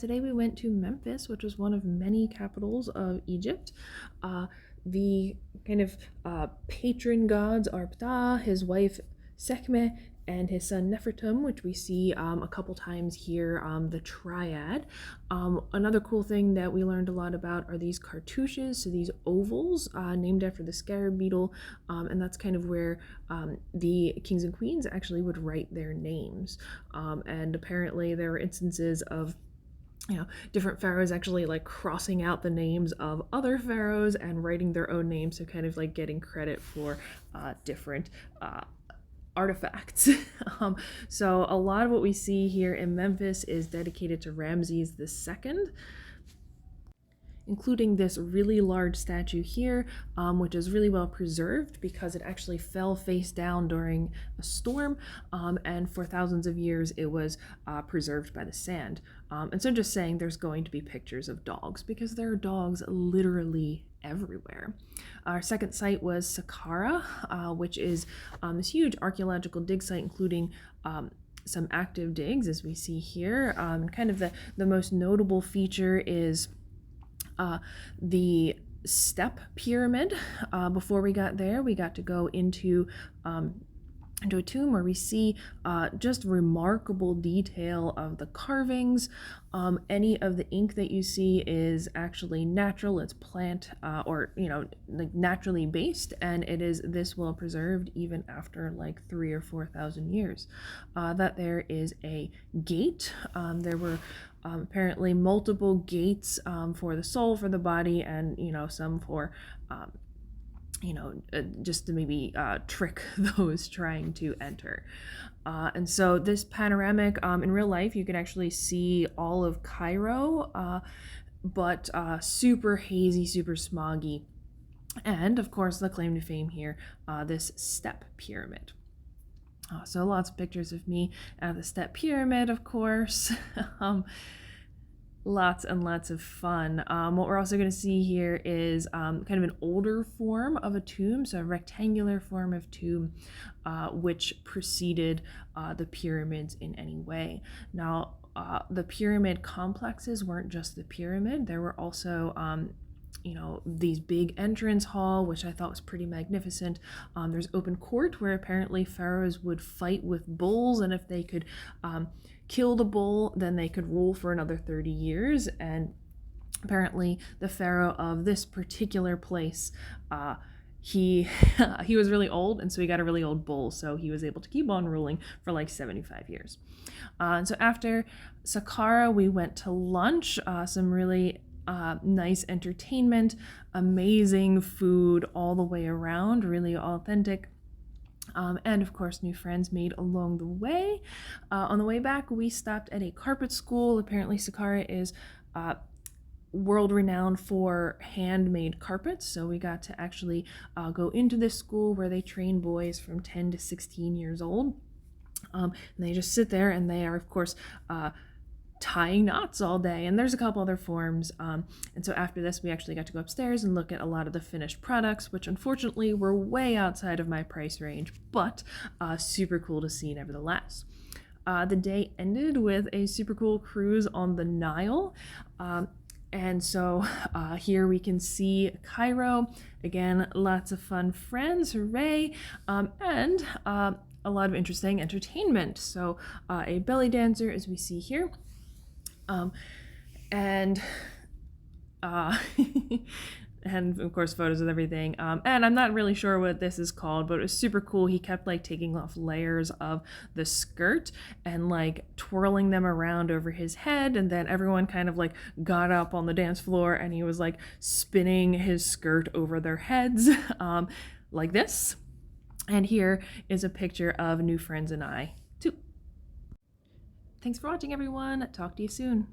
today we went to Memphis, which was one of many capitals of Egypt. The kind of patron gods are Ptah, his wife Sekhmet, and his son Nefertum, which we see a couple times here, the triad. Another cool thing that we learned a lot about are these cartouches, so these ovals named after the scarab beetle, and that's kind of where the kings and queens actually would write their names. And apparently there were instances of different pharaohs actually like crossing out the names of other pharaohs and writing their own names, so kind of like getting credit for different artifacts. So a lot of what we see here in Memphis is dedicated to Ramses II, including this really large statue here, which is really well preserved because it actually fell face down during a storm, and for thousands of years it was preserved by the sand. And so just saying, there's going to be pictures of dogs because there are dogs literally everywhere. Our second site was Saqqara, which is this huge archaeological dig site, including some active digs, as we see here. Kind of the most notable feature is the step pyramid. Before we got there, we got to go into a tomb where we see just remarkable detail of the carvings. Any of the ink that you see is actually natural. It's plant or like naturally based, and it is this well preserved even after like 3,000 or 4,000 years. That there is a gate. There were apparently multiple gates for the soul, for the body, and some for just to maybe trick those trying to enter. And so this panoramic, in real life, you could actually see all of Cairo, but super hazy, super smoggy. And of course, the claim to fame here, this step pyramid. So lots of pictures of me at the step pyramid, of course. Lots and lots of fun. What we're also going to see here is kind of an older form of a tomb, so a rectangular form of tomb, which preceded the pyramids in any way. Now, the pyramid complexes weren't just the pyramid. There were also these big entrance hall, which I thought was pretty magnificent. There's open court where apparently pharaohs would fight with bulls, and if they could kill the bull, then they could rule for another 30 years. And apparently the pharaoh of this particular place, he was really old, and so he got a really old bull, so he was able to keep on ruling for like 75 years. And so after Saqqara, we went to lunch, some really nice entertainment, amazing food all the way around, really authentic. And of course, new friends made along the way. On the way back, we stopped at a carpet school. Apparently, Saqqara is world-renowned for handmade carpets, so we got to actually go into this school where they train boys from 10 to 16 years old. And they just sit there, and they are, of course, tying knots all day, and there's a couple other forms, and so after this we actually got to go upstairs and look at a lot of the finished products, which unfortunately were way outside of my price range, but super cool to see nevertheless. The day ended with a super cool cruise on the Nile, and so here we can see Cairo again. Lots of fun friends, hooray, and a lot of interesting entertainment. So a belly dancer, as we see here. And and of course photos of everything, and I'm not really sure what this is called, but it was super cool. He kept like taking off layers of the skirt and like twirling them around over his head, and then everyone kind of like got up on the dance floor and he was like spinning his skirt over their heads, like this. And here is a picture of new friends and I too. Thanks for watching, everyone. Talk to you soon.